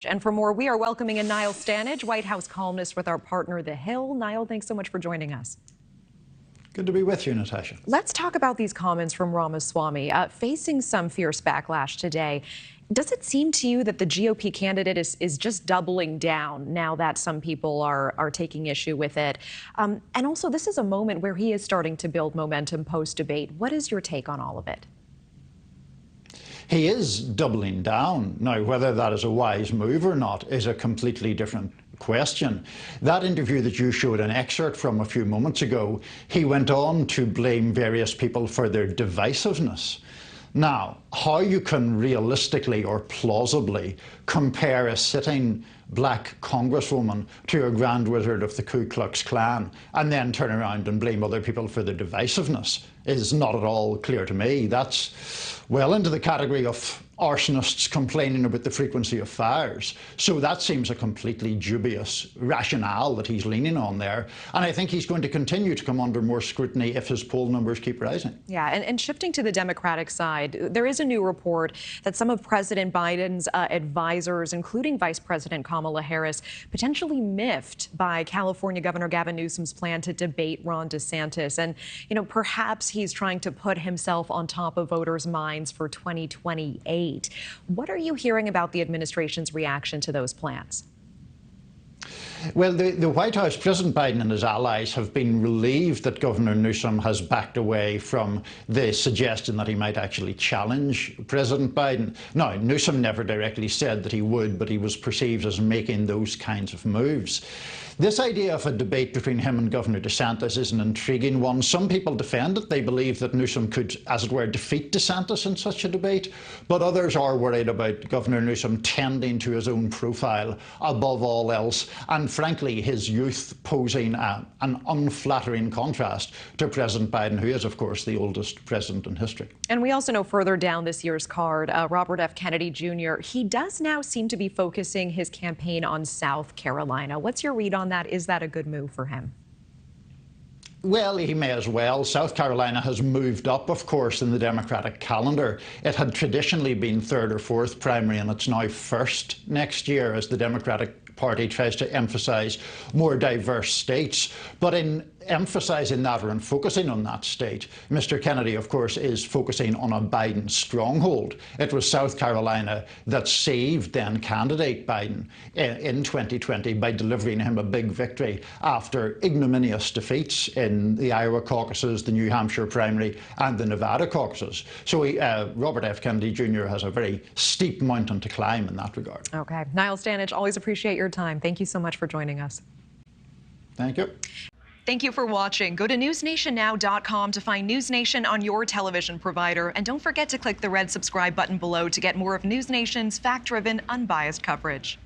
And for more, we are welcoming in Niall Stanage, White House columnist with our partner, The Hill. Niall, thanks so much for joining us. Good to be with you, Natasha. Let's talk about these comments from Ramaswamy. Facing some fierce backlash today, does it seem to you that the GOP candidate is just doubling down now that some people are taking issue with it? And also, this is a moment where he is starting to build momentum post-debate. What is your take on all of it? He is doubling down. Now, whether that is a wise move or not is a completely different question. That interview that you showed an excerpt from a few moments ago, he went on to blame various people for their divisiveness. Now, how you can realistically or plausibly compare a sitting Black Congresswoman to a Grand Wizard of the Ku Klux Klan and then turn around and blame other people for their divisiveness is not at all clear to me. That's well into the category of arsonists complaining about the frequency of fires. So that seems a completely dubious rationale that he's leaning on there. And I think he's going to continue to come under more scrutiny if his poll numbers keep rising. Yeah, and shifting to the Democratic side, there is a new report that some of President Biden's advisors, including Vice President Kamala Harris, potentially miffed by California Governor Gavin Newsom's plan to debate Ron DeSantis. And, you know, perhaps he's trying to put himself on top of voters' minds for 2028. What are you hearing about the administration's reaction to those plans? Well, the White House, President Biden and his allies have been relieved that Governor Newsom has backed away from the suggestion that he might actually challenge President Biden. Now, Newsom never directly said that he would, but he was perceived as making those kinds of moves. This idea of a debate between him and Governor DeSantis is an intriguing one. Some people defend it. They believe that Newsom could, as it were, defeat DeSantis in such a debate. But others are worried about Governor Newsom tending to his own profile above all else, and frankly, his youth posing an unflattering contrast to President Biden, who is, of course, the oldest president in history. And we also know further down this year's card, Robert F. Kennedy Jr., he does now seem to be focusing his campaign on South Carolina. What's your read on that? Is that a good move for him? Well, he may as well. South Carolina has moved up, of course, in the Democratic calendar. It had traditionally been third or fourth primary, and it's now first next year as the Democratic Party tries to emphasize more diverse states. But in emphasizing that or in focusing on that state, Mr. Kennedy, of course, is focusing on a Biden stronghold. It was South Carolina that saved then candidate Biden in 2020 by delivering him a big victory after ignominious defeats in the Iowa caucuses, the New Hampshire primary, and the Nevada caucuses. So Robert F. Kennedy Jr. has a very steep mountain to climb in that regard. Okay. Niall Stanage, always appreciate your time. Thank you so much for joining us. Thank you. Thank you for watching. Go to newsnationnow.com to find NewsNation on your television provider. And don't forget to click the red subscribe button below to get more of NewsNation's fact-driven, unbiased coverage.